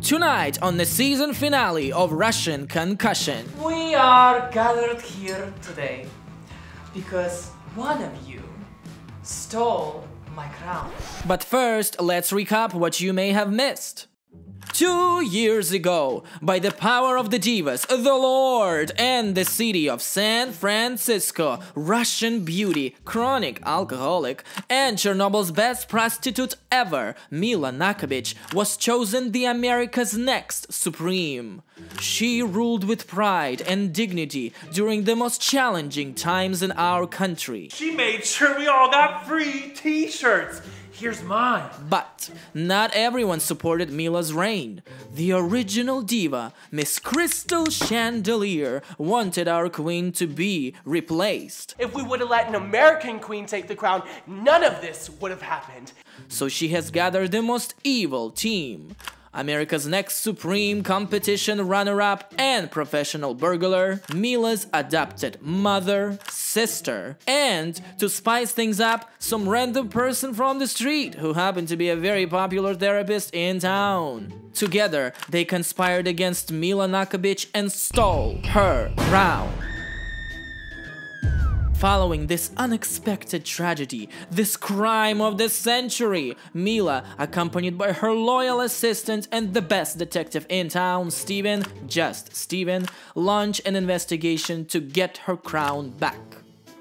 Tonight on the season finale of Russian Concussion. We are gathered here today because one of you stole my crown. But first, let's recap what you may have missed. 2 years ago, by the power of the divas, the Lord, and the city of San Francisco, Russian beauty, chronic alcoholic, and Chernobyl's best prostitute ever, Mila Knockabitch, was chosen the America's next Supreme. She ruled with pride and dignity during the most challenging times in our country. She made sure we all got free t-shirts. Here's mine. But not everyone supported Mila's reign. The original diva, Miss Krystal Khandelier, wanted our queen to be replaced. If we would have let an American queen take the crown, none of this would have happened. So she has gathered the most evil team. America's next Supreme competition runner-up and professional burglar, Mila's adopted mother, sister, and, to spice things up, some random person from the street who happened to be a very popular therapist in town. Together, they conspired against Mila Knockabitch and stole her crown. Following this unexpected tragedy, this crime of the century, Mila, accompanied by her loyal assistant and the best detective in town, Steven, launched an investigation to get her crown back.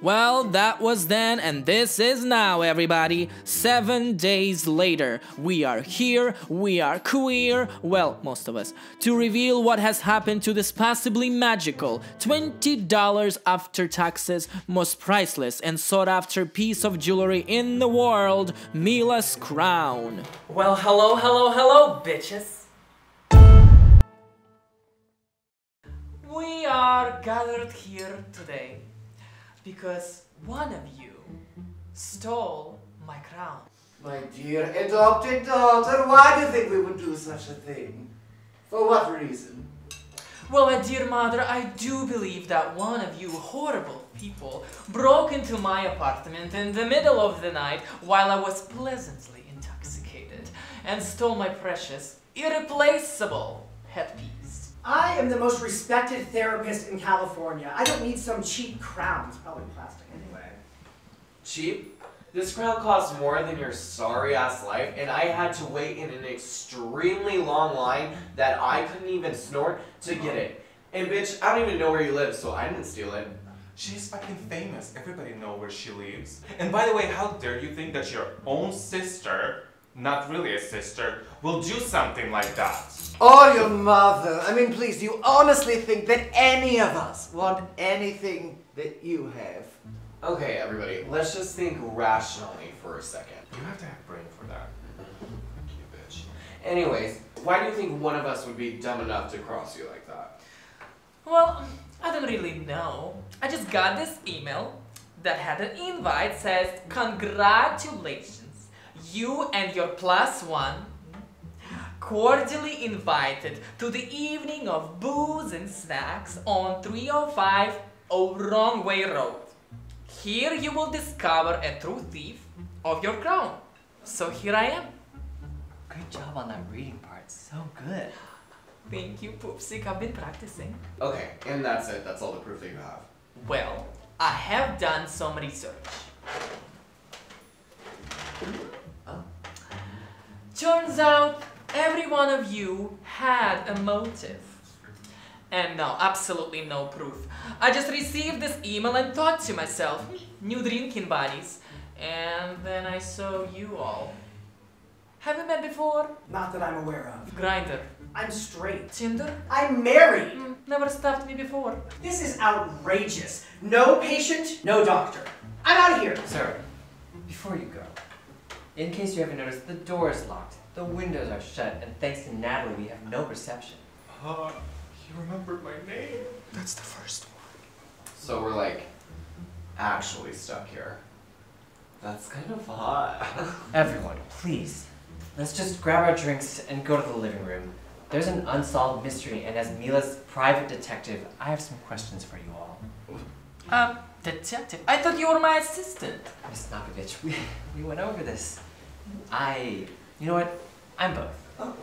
Well, that was then, and this is now, everybody. 7 days later, we are here, we are queer, well, most of us, to reveal what has happened to this possibly magical, $20 after taxes, most priceless and sought-after piece of jewelry in the world, Mila's crown. Well, hello, bitches. We are gathered here today because one of you stole my crown. My dear adopted daughter, why do you think we would do such a thing? For what reason? Well, my dear mother, I do believe that one of you horrible people broke into my apartment in the middle of the night while I was pleasantly intoxicated and stole my precious, irreplaceable headpiece. I am the most respected therapist in California. I don't need some cheap crown. It's probably plastic anyway. Cheap? This crown costs more than your sorry-ass life, and I had to wait in an extremely long line that I couldn't even snort to get it. And bitch, I don't even know where you live, so I didn't steal it. She's fucking famous. Everybody knows where she lives. And by the way, how dare you think that your own sister, not really a sister, will do something like that? Or your mother. I mean, please, do you honestly think that any of us want anything that you have? Okay, everybody, let's just think rationally for a second. You have to have brain for that. You bitch. Anyways, why do you think one of us would be dumb enough to cross you like that? Well, I don't really know. I just got this email that had an invite says, "Congratulations, you and your +1 cordially invited to the evening of booze and snacks on 305 Wrong Way Road. Here you will discover a true thief of your crown." So here I am. Great job on that reading part, so good. Thank you, Poopsic. I've been practicing. Okay, and that's it. That's all the proof that you have. Well, I have done some research. Turns out every one of you had a motive. And no, absolutely no proof. I just received this email and thought to myself, new drinking buddies. And then I saw you all. Have you met before? Not that I'm aware of. Grindr. I'm straight. Tinder? I'm married. Never stopped me before. This is outrageous. No patient, no doctor. I'm out of here. Sir, before you go, in case you haven't noticed, the door is locked, the windows are shut, and thanks to Natalie, we have no reception. He remembered my name. That's the first one. So we're like, actually stuck here. That's kind of hot. Everyone, please, let's just grab our drinks and go to the living room. There's an unsolved mystery, and as Mila's private detective, I have some questions for you all. Detective? I thought you were my assistant. Miss Knockabitch, we went over this. You know what? I'm both. Oh.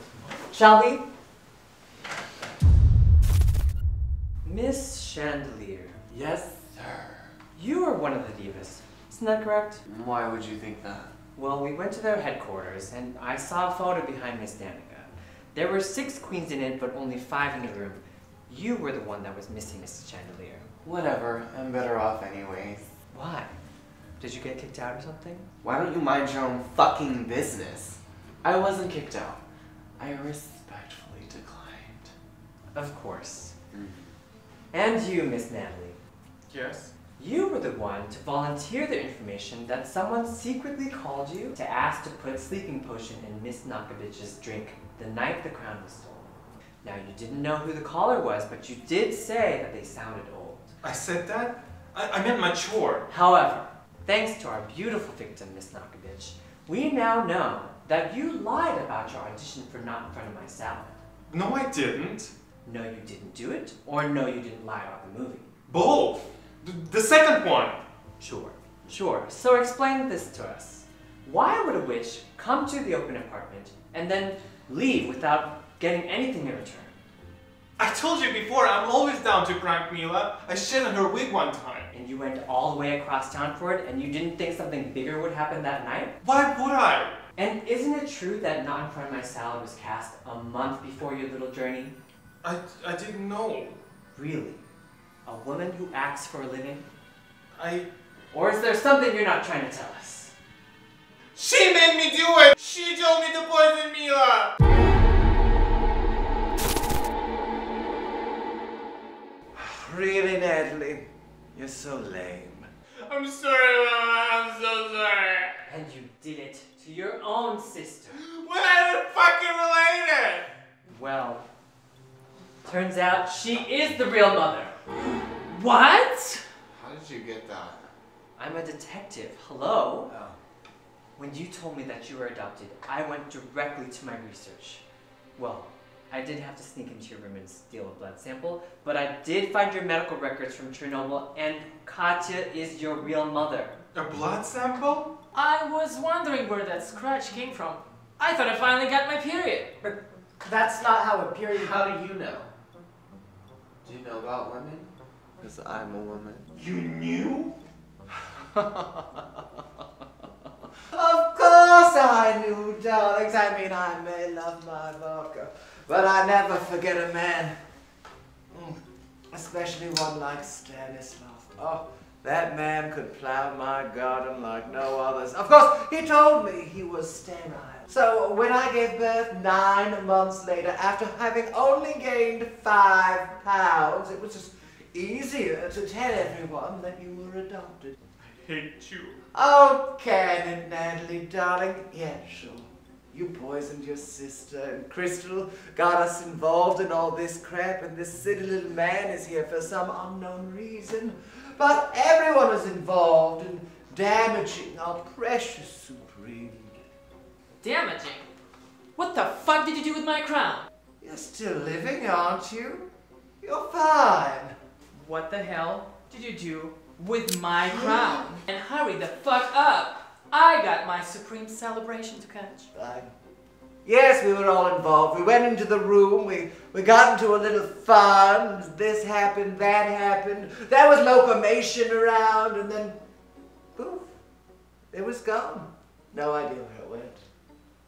Shall we? Miss Chandelier, Yes, sir. you are one of the divas. Isn't that correct? Why would you think that? Well, we went to their headquarters, and I saw a photo behind Miss Danica. There were 6 queens in it, but only 5 in the room. You were the one that was missing, Mrs. Chandelier. Whatever, I'm better off anyways. Why? Did you get kicked out or something? Why don't you mind your own fucking business? I wasn't kicked out. I respectfully declined. Of course. And you, Miss Natalie. Yes? You were the one to volunteer the information that someone secretly called you to ask to put sleeping potion in Miss Knockabitch's drink the night the crown was stolen. Now, you didn't know who the caller was, but you did say that they sounded old. I said that? I meant mature. However, thanks to our beautiful victim, Miss Knockabitch, we now know that you lied about your audition for Not in Front of My Salad. No, I didn't. No, you didn't do it, or no, you didn't lie about the movie. Both. The second one. Sure. So explain this to us. Why would a witch come to the open apartment and then leave without getting anything in return? I told you before, I'm always down to prank Mila. I shit on her wig one time. And you went all the way across town for it, and you didn't think something bigger would happen that night? Why would I? And isn't it true that Not in Front of My Salad was cast a month before your little journey? I didn't know. Really? A woman who acts for a living? Or is there something you're not trying to tell us? She made me do it! She told me to poison Mila! Really, Natalie? You're so lame. I'm sorry, Mama. I'm so sorry. And you did it to your own sister. We're not even fucking related! Well, turns out she is the real mother. What? How did you get that? I'm a detective. Hello? Oh. When you told me that you were adopted, I went directly to my research. Well, I did have to sneak into your room and steal a blood sample, but I did find your medical records from Chernobyl, and Katya is your real mother. A blood sample? I was wondering where that scratch came from. I thought I finally got my period. But that's not how a period... How do you know? Do you know about women? Because I'm a woman. You knew? Of course I knew, darlings. I mean, I may love my vodka, but I never forget a man. Especially one like Stanislav. Oh, that man could plow my garden like no others. Of course, he told me he was sterile. So when I gave birth 9 months later, after having only gained 5 pounds, it was just easier to tell everyone that you were adopted. I hate you. Oh, Kenan, Natalie, darling. Yeah, sure. You poisoned your sister, and Krystal got us involved in all this crap, and this silly little man is here for some unknown reason. But everyone was involved in damaging our precious Supreme. Damaging? What the fuck did you do with my crown? You're still living, aren't you? You're fine. What the hell did you do with my crown? And hurry the fuck up! I got my supreme celebration to catch. Fine. Yes, we were all involved. We went into the room, we got into a little fun. This happened, that happened. There was locomotion around, and then poof, it was gone. No idea where it went.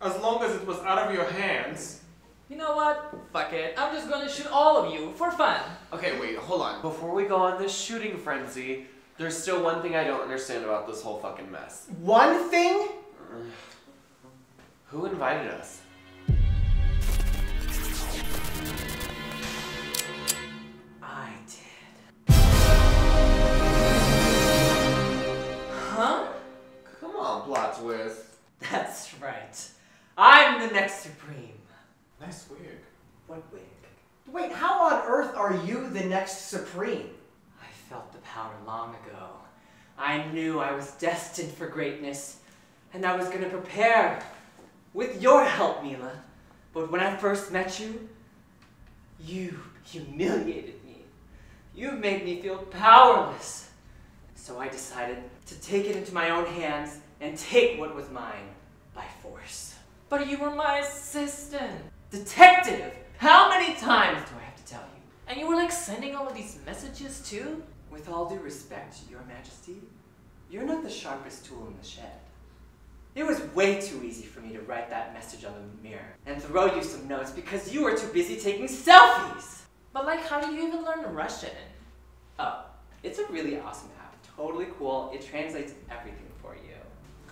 As long as it was out of your hands. You know what? Fuck it. I'm just gonna shoot all of you for fun. Okay, wait, hold on. Before we go on this shooting frenzy, there's still one thing I don't understand about this whole fucking mess. One thing? Who invited us? I did. Huh? Come on, plot twist. That's right. I'm the next Supreme. Nice wig. What wig? Wait, how on earth are you the next Supreme? I felt the power long ago. I knew I was destined for greatness, and I was going to prepare with your help, Mila. But when I first met you, you humiliated me. You made me feel powerless. So I decided to take it into my own hands and take what was mine by force. But you were my assistant. Detective! How many times do I have to tell you? And you were like sending all of these messages too? With all due respect, Your Majesty, you're not the sharpest tool in the shed. It was way too easy for me to write that message on the mirror and throw you some notes because you were too busy taking selfies! But like, how do you even learn Russian? Oh, it's a really awesome app. Totally cool. It translates everything for you.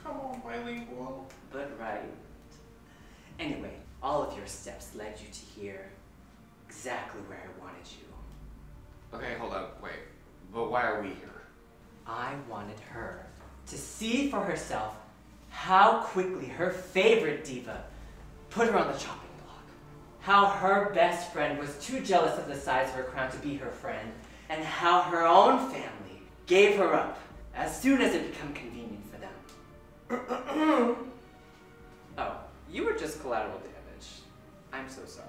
Come on, bilingual. But right. Anyway, all of your steps led you to here. Exactly where I wanted you. Okay, hold up, wait. But why are we here? I wanted her to see for herself how quickly her favorite diva put her on the chopping block. How her best friend was too jealous of the size of her crown to be her friend, and how her own family gave her up as soon as it became convenient for them. Oh, you were just collateral damage. I'm so sorry.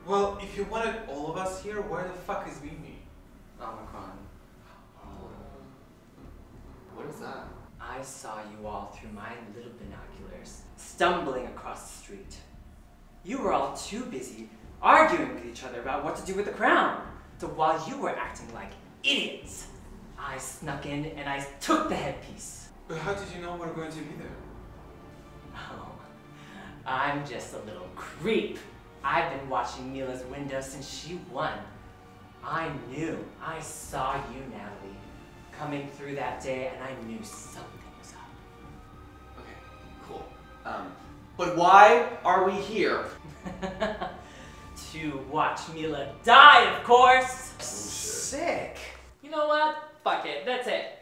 Well, if you wanted all of us here, where the fuck is Vinney? Omicron. What is that? I saw you all through my little binoculars, stumbling across the street. You were all too busy arguing with each other about what to do with the crown. So while you were acting like idiots, I snuck in and I took the headpiece. But how did you know we're going to be there? Oh, I'm just a little creep. I've been watching Mila's window since she won. I knew. I saw you, Natalie, coming through that day, and I knew something was up. Okay, cool. But why are we here? To watch Mila die, of course! Sick. You know what? Fuck it, that's it.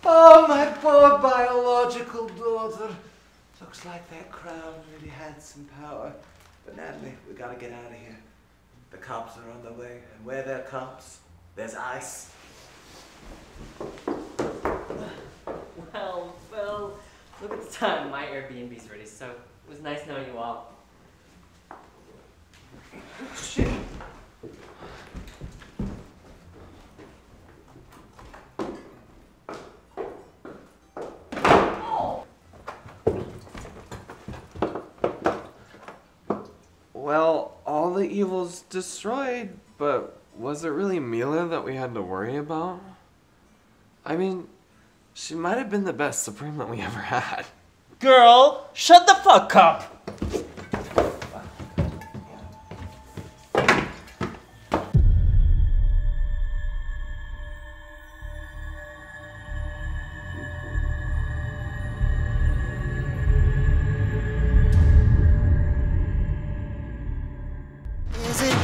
Oh, my poor biological daughter. Looks like that crown really had some power. But Natalie, we gotta get out of here. The cops are on the way, and where there are cops, there's ice. Well, look at the time. My Airbnb's ready, so it was nice knowing you all. Shit. Well, all the evil's destroyed, but was it really Mila that we had to worry about? I mean, she might have been the best Supreme that we ever had. Girl, shut the fuck up! Is it